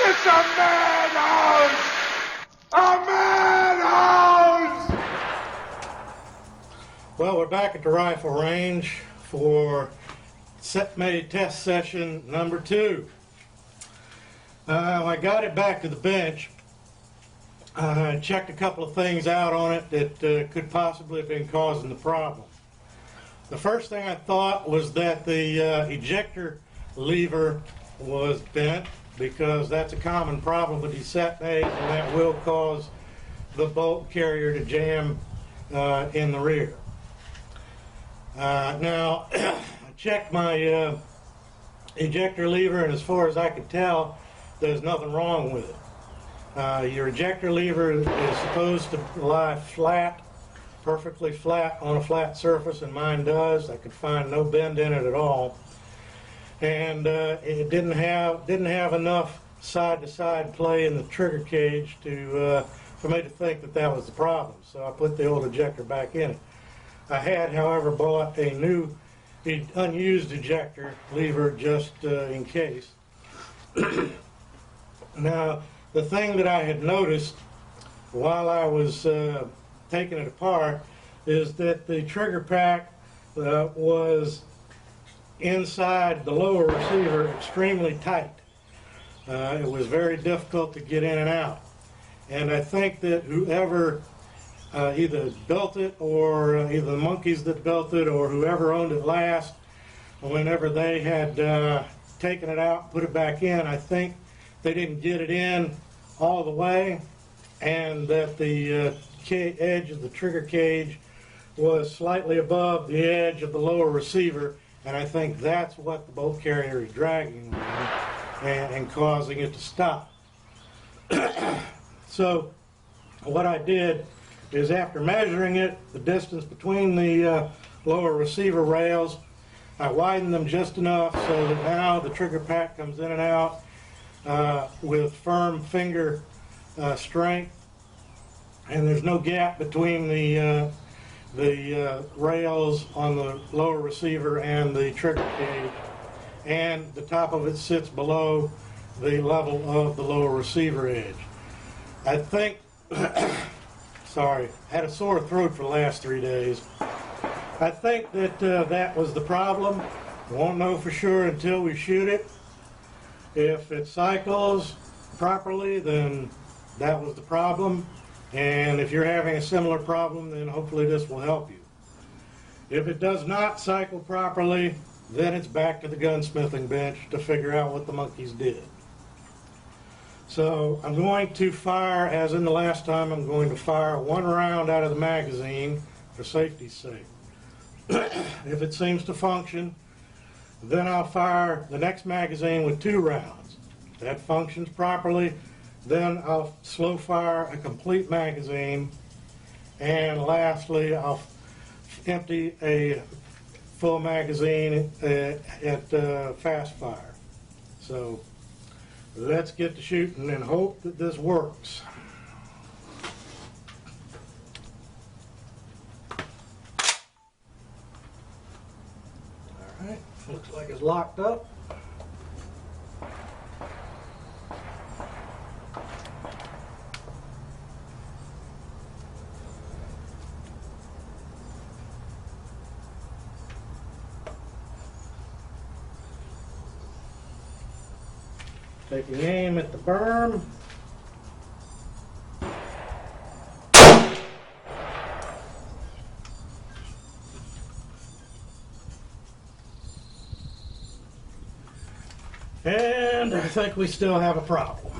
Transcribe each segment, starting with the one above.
It's a madhouse! A madhouse! Well, we're back at the rifle range for CETME test session number 2. I got it back to the bench. I checked a couple of things out on it that could possibly have been causing the problem. The first thing I thought was that the ejector lever was bent, because that's a common problem with these CETMEs, and that will cause the bolt carrier to jam in the rear. Now, I checked my ejector lever, and as far as I could tell, there's nothing wrong with it. Your ejector lever is supposed to lie flat, perfectly flat on a flat surface, and mine does. I could find no bend in it at all, and it didn't have enough side-to-side play in the trigger cage for me to think that that was the problem. So I put the old ejector back in it. I had, however, bought a new unused ejector lever just in case. Now, the thing that I had noticed while I was taking it apart is that the trigger pack was inside the lower receiver extremely tight. It was very difficult to get in and out. And I think that whoever either built it, or either the monkeys that built it, or whoever owned it last, whenever they had taken it out and put it back in, I think they didn't get it in all the way, and that the edge of the trigger cage was slightly above the edge of the lower receiver, and I think that's what the bolt carrier is dragging and causing it to stop. So what I did is, after measuring it, the distance between the lower receiver rails, I widened them just enough so that now the trigger pack comes in and out with firm finger strength, and there's no gap between the rails on the lower receiver and the trigger cage, and the top of it sits below the level of the lower receiver edge. I think, sorry, had a sore throat for the last 3 days. I think that that was the problem. We won't know for sure until we shoot it. If it cycles properly, then that was the problem. And if you're having a similar problem, then hopefully this will help you. If it does not cycle properly, then it's back to the gunsmithing bench to figure out what the monkeys did. So I'm going to fire, as in the last time, I'm going to fire 1 round out of the magazine for safety's sake. If it seems to function, then I'll fire the next magazine with 2 rounds. If that functions properly, then I'll slow fire a complete magazine, and lastly I'll empty a full magazine at fast fire. So let's get to shooting and hope that this works. Alright, looks like it's locked up. Taking aim at the berm. And I think we still have a problem.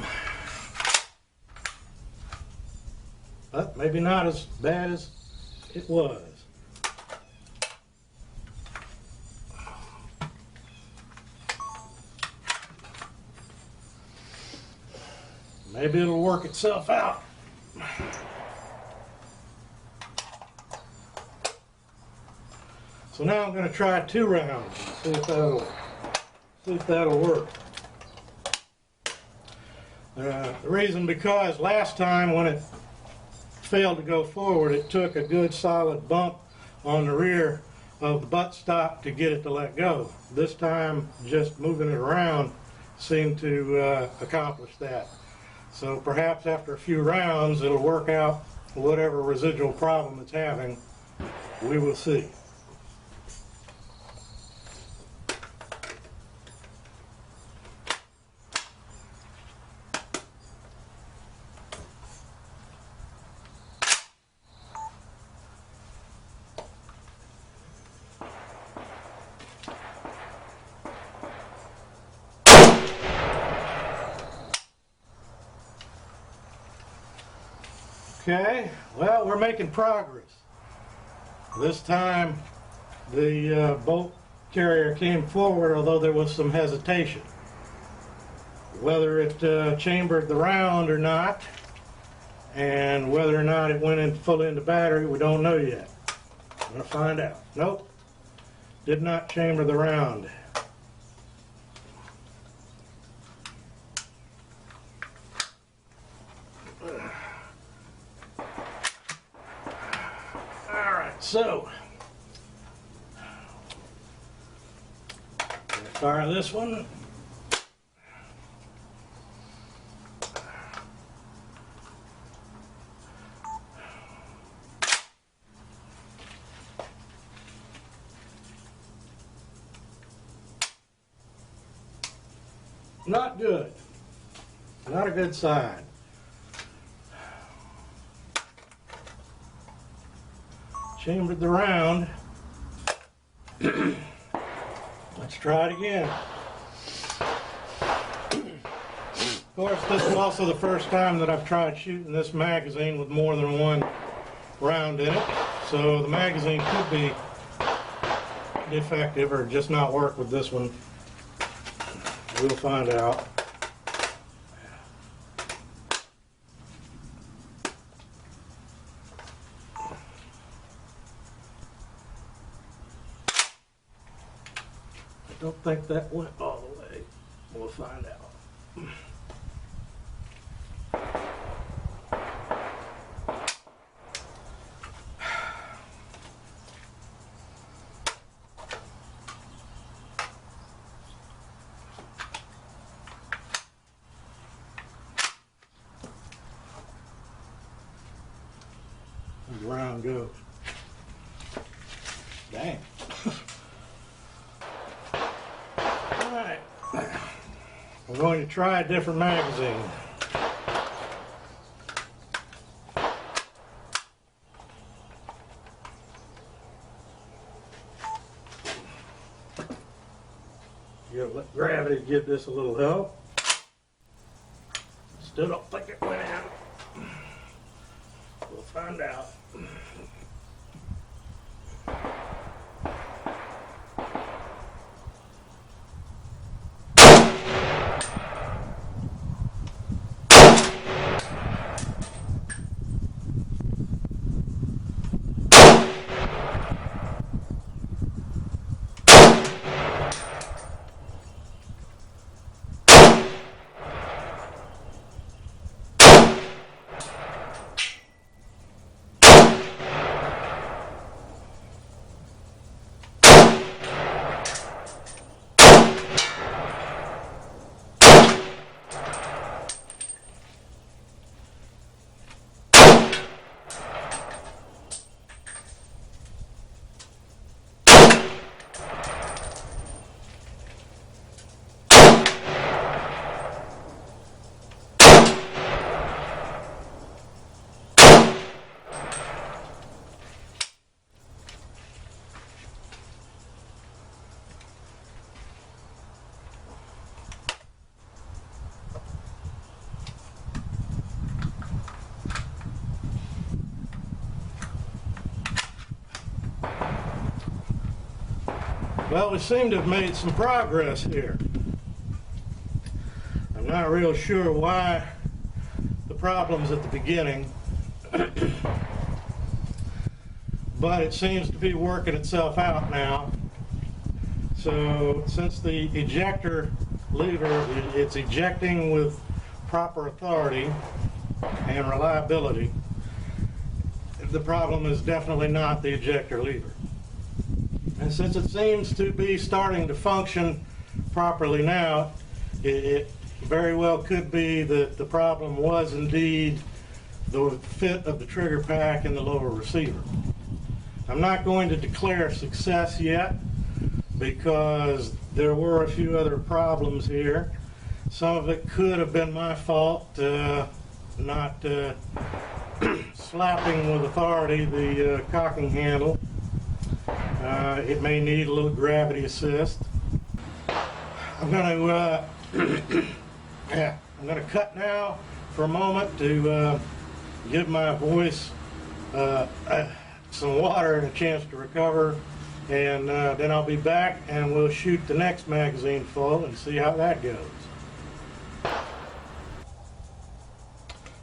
But maybe not as bad as it was. Maybe it'll work itself out. So now I'm going to try 2 rounds and see if that'll work. The reason because last time when it failed to go forward, it took a good solid bump on the rear of the buttstock to get it to let go. This time, just moving it around seem to accomplish that. So perhaps after a few rounds it'll work out whatever residual problem it's having. We will see. Okay, well, we're making progress. This time the bolt carrier came forward, although there was some hesitation. Whether it chambered the round or not, and whether or not it went in fully into battery, we don't know yet. I'm going to find out. Nope, did not chamber the round. So, fire this one. Not good. Not a good sign. Chambered the round. Let's try it again. Of course, this is also the first time that I've tried shooting this magazine with more than one round in it. So the magazine could be defective or just not work with this one. We'll find out. I don't think that went all the way. We'll find out. The round goes. Dang. Alright. We're going to try a different magazine. Let gravity give this a little help. Still don't think it went in. We'll find out. Well, we seem to have made some progress here. I'm not real sure why the problem's at the beginning, but it seems to be working itself out now. So since the ejector lever, it's ejecting with proper authority and reliability, the problem is definitely not the ejector lever. And since it seems to be starting to function properly now, it very well could be that the problem was indeed the fit of the trigger pack in the lower receiver. I'm not going to declare success yet because there were a few other problems here. Some of it could have been my fault, not slapping with authority the cocking handle. It may need a little gravity assist. I'm going to cut now for a moment to give my voice some water and a chance to recover, and then I'll be back and we'll shoot the next magazine full and see how that goes.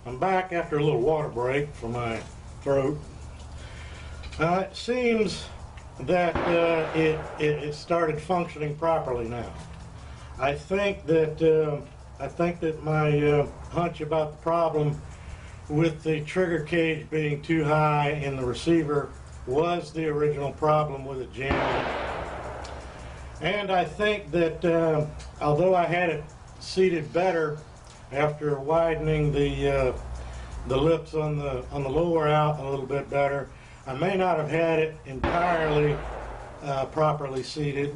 I'm back after a little water break for my throat. It seems that it started functioning properly now. I think that my hunch about the problem with the trigger cage being too high in the receiver was the original problem with it jamming. And I think that although I had it seated better after widening the lips on the lower out a little bit better, I may not have had it entirely properly seated.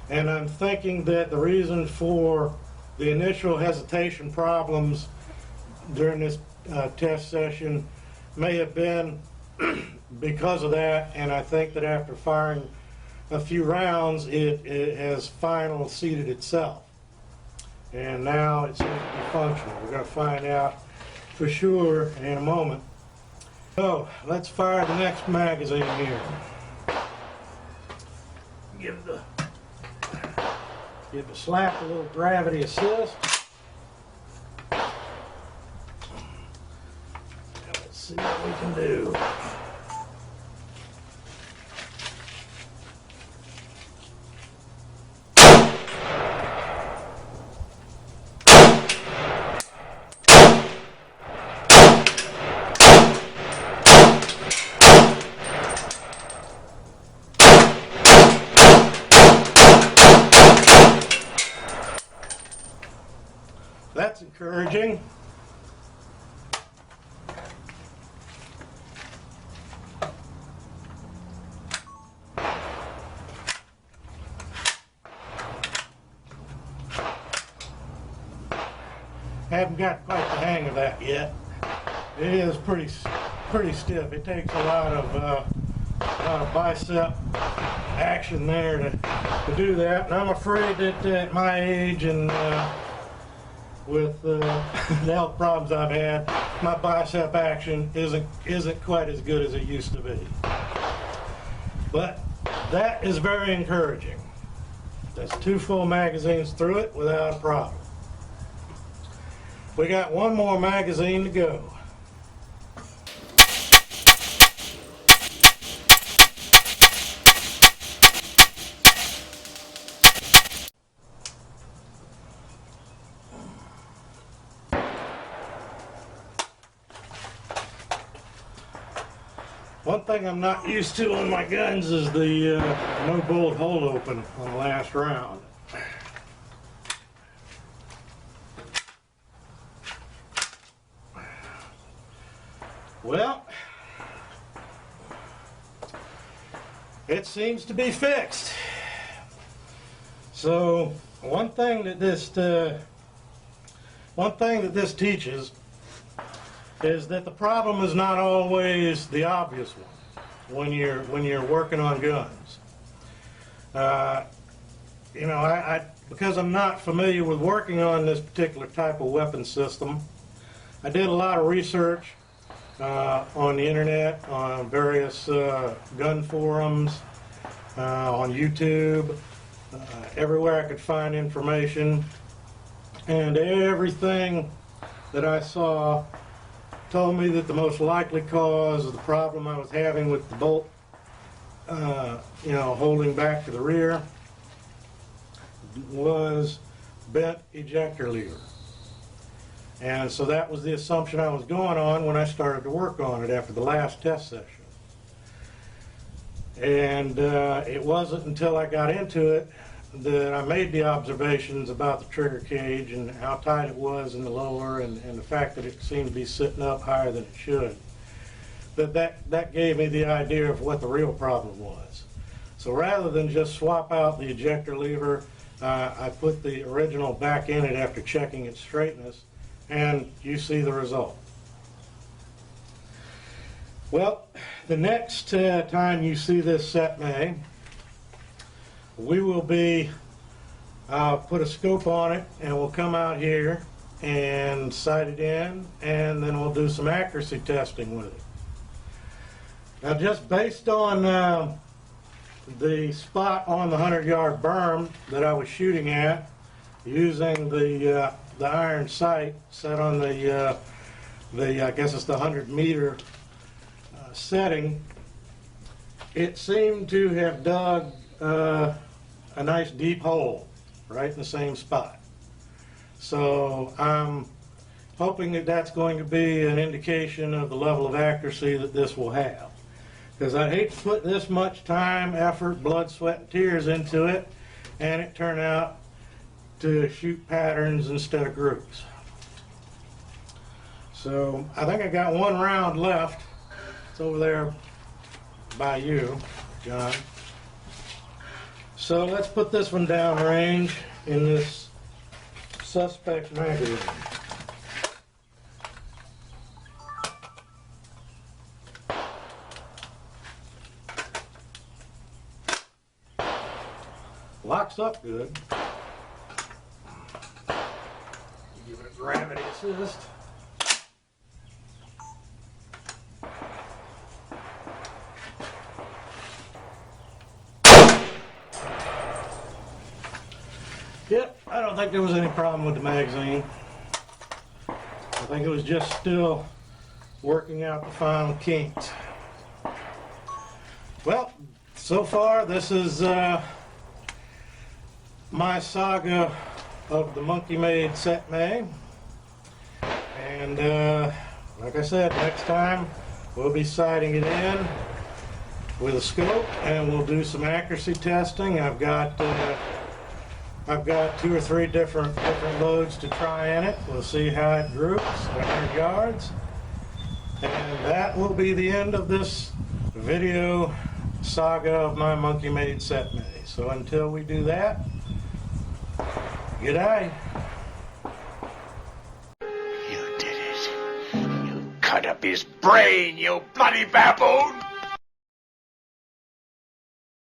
And I'm thinking that the reason for the initial hesitation problems during this test session may have been because of that, and I think that after firing a few rounds it has finally seated itself, and now it seems to be functional. We're going to find out for sure in a moment. So let's fire the next magazine here. Give the slap a little gravity assist. Let's see what we can do. That's encouraging. Haven't got quite the hang of that yet. It is pretty stiff. It takes a lot of bicep action there to do that, and I'm afraid that at my age and with the health problems I've had, my bicep action isn't quite as good as it used to be. But that is very encouraging. That's 2 full magazines through it without a problem. We got 1 more magazine to go. One thing I'm not used to on my guns is the no bullet hole open on the last round. Well, it seems to be fixed. So one thing that this teaches is that the problem is not always the obvious one when you're working on guns. You know, because I'm not familiar with working on this particular type of weapon system, I did a lot of research on the internet, on various gun forums, on YouTube, everywhere I could find information, and everything that I saw told me that the most likely cause of the problem I was having with the bolt, you know, holding back to the rear was bent ejector lever. And so that was the assumption I was going on when I started to work on it after the last test session. And it wasn't until I got into it that I made the observations about the trigger cage and how tight it was in the lower, and the fact that it seemed to be sitting up higher than it should, that gave me the idea of what the real problem was. So rather than just swap out the ejector lever, I put the original back in it after checking its straightness, and you see the result. Well, the next time you see this CETME, we will be put a scope on it, and we'll come out here and sight it in, and then we'll do some accuracy testing with it. Now, just based on the spot on the 100-yard berm that I was shooting at, using the iron sight set on the I guess it's the 100-meter setting, it seemed to have dug a nice deep hole right in the same spot. So I'm hoping that that's going to be an indication of the level of accuracy that this will have. Because I'd hate to put this much time, effort, blood, sweat, and tears into it, and it turn out to shoot patterns instead of groups. So I think I got one round left. It's over there by you, John. So let's put this one down range in this suspect magazine. Locks up good. Give it a gravity assist. Yep, I don't think there was any problem with the magazine. I think it was just still working out the final kinks. Well, so far this is my saga of the monkey-made CETME, and like I said, next time we'll be sighting it in with a scope, and we'll do some accuracy testing. I've got 2 or 3 different loads to try in it. We'll see how it groups at 100 yards, and that will be the end of this video saga of my monkey-made CETME. So until we do that, good day. You did it. You cut up his brain, you bloody baboon!